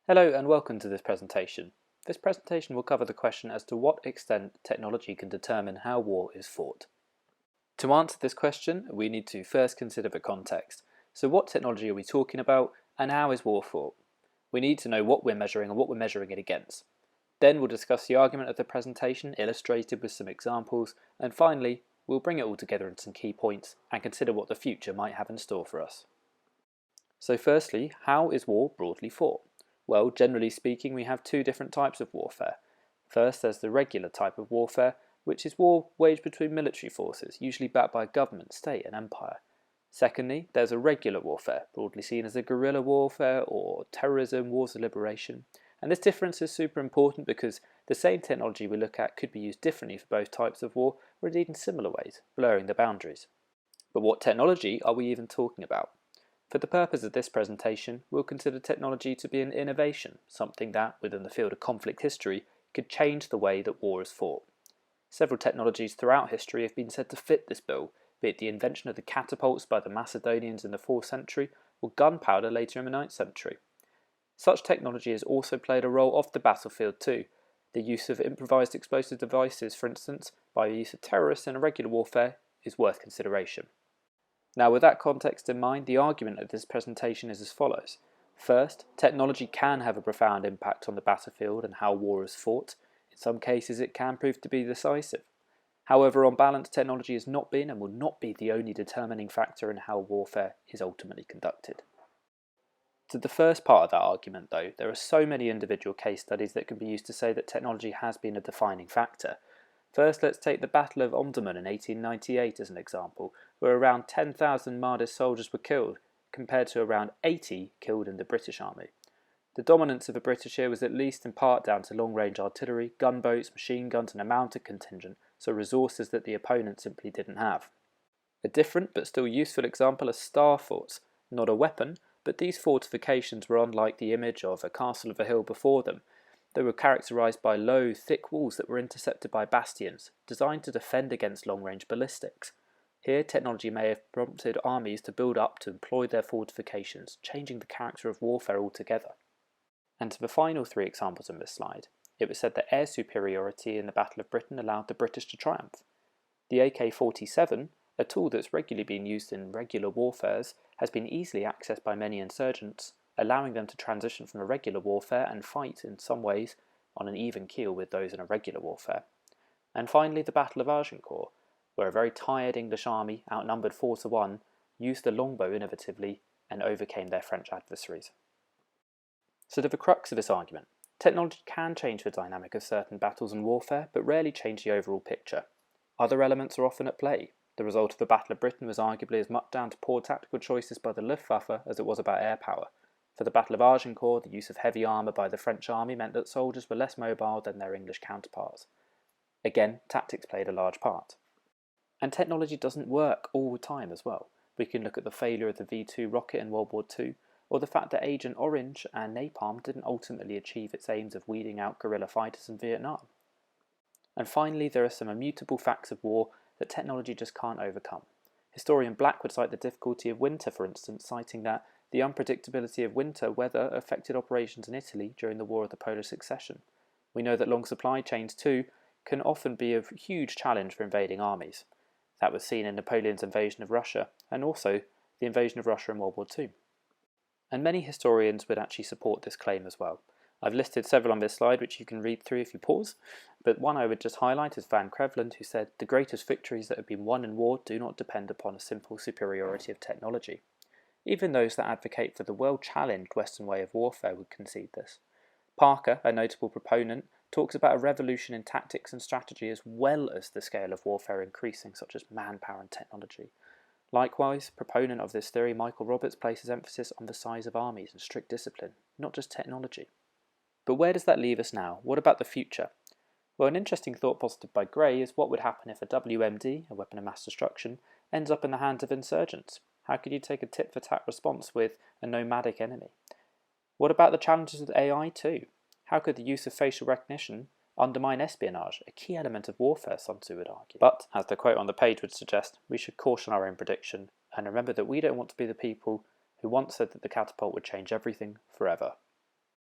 Hello and welcome to this presentation. This presentation will cover the question as to what extent technology can determine how war is fought. To answer this question, we need to first consider the context. So what technology are we talking about and how is war fought? We need to know what we're measuring and what we're measuring it against. Then we'll discuss the argument of the presentation, illustrated with some examples, and finally, we'll bring it all together in some key points and consider what the future might have in store for us. So firstly, how is war broadly fought? Well, generally speaking, we have two different types of warfare. First, there's the regular type of warfare, which is war waged between military forces, usually backed by government, state and empire. Secondly, there's irregular warfare, broadly seen as a guerrilla warfare or terrorism, wars of liberation. And this difference is super important because the same technology we look at could be used differently for both types of war, or indeed in similar ways, blurring the boundaries. But what technology are we even talking about? For the purpose of this presentation, we'll consider technology to be an innovation, something that, within the field of conflict history, could change the way that war is fought. Several technologies throughout history have been said to fit this bill, be it the invention of the catapults by the Macedonians in the 4th century, or gunpowder later in the 9th century. Such technology has also played a role off the battlefield too. The use of improvised explosive devices, for instance, by the use of terrorists in irregular warfare, is worth consideration. Now, with that context in mind, the argument of this presentation is as follows. First, technology can have a profound impact on the battlefield and how war is fought. In some cases, it can prove to be decisive. However, on balance, technology has not been and will not be the only determining factor in how warfare is ultimately conducted. To the first part of that argument, though, there are so many individual case studies that can be used to say that technology has been a defining factor. First, let's take the Battle of Omdurman in 1898 as an example, where around 10,000 Mahdiist soldiers were killed, compared to around 80 killed in the British Army. The dominance of the British here was at least in part down to long-range artillery, gunboats, machine guns and a mounted contingent, so resources that the opponent simply didn't have. A different but still useful example are star forts, not a weapon, but these fortifications were unlike the image of a castle of a hill before them. They were characterised by low, thick walls that were intercepted by bastions, designed to defend against long-range ballistics. Here, technology may have prompted armies to build up to employ their fortifications, changing the character of warfare altogether. And to the final three examples on this slide, it was said that air superiority in the Battle of Britain allowed the British to triumph. The AK-47, a tool that's regularly been used in regular warfares, has been easily accessed by many insurgents, allowing them to transition from irregular warfare and fight in some ways on an even keel with those in irregular warfare. And finally, the Battle of Agincourt, where a very tired English army, outnumbered 4-1, used the longbow innovatively and overcame their French adversaries. So to the crux of this argument, technology can change the dynamic of certain battles and warfare, but rarely change the overall picture. Other elements are often at play. The result of the Battle of Britain was arguably as much down to poor tactical choices by the Luftwaffe as it was about air power. For the Battle of Agincourt, the use of heavy armour by the French army meant that soldiers were less mobile than their English counterparts. Again, tactics played a large part. And technology doesn't work all the time as well. We can look at the failure of the V-2 rocket in World War II, or the fact that Agent Orange and napalm didn't ultimately achieve its aims of weeding out guerrilla fighters in Vietnam. And finally, there are some immutable facts of war that technology just can't overcome. Historian Black would cite the difficulty of winter, for instance, citing that the unpredictability of winter weather affected operations in Italy during the War of the Polish Succession. We know that long supply chains, too, can often be a huge challenge for invading armies. That was seen in Napoleon's invasion of Russia, and also the invasion of Russia in World War II. And many historians would actually support this claim as well. I've listed several on this slide, which you can read through if you pause, but one I would just highlight is Van Crevland, who said, "The greatest victories that have been won in war do not depend upon a simple superiority of technology." Even those that advocate for the well-challenged Western way of warfare would concede this. Parker, a notable proponent, talks about a revolution in tactics and strategy as well as the scale of warfare increasing, such as manpower and technology. Likewise, proponent of this theory, Michael Roberts, places emphasis on the size of armies and strict discipline, not just technology. But where does that leave us now? What about the future? Well, an interesting thought posited by Gray is what would happen if a WMD, a weapon of mass destruction, ends up in the hands of insurgents? How could you take a tit-for-tat response with a nomadic enemy? What about the challenges with AI too? How could the use of facial recognition undermine espionage, a key element of warfare, Sun Tzu would argue? But, as the quote on the page would suggest, we should caution our own prediction and remember that we don't want to be the people who once said that the catapult would change everything forever.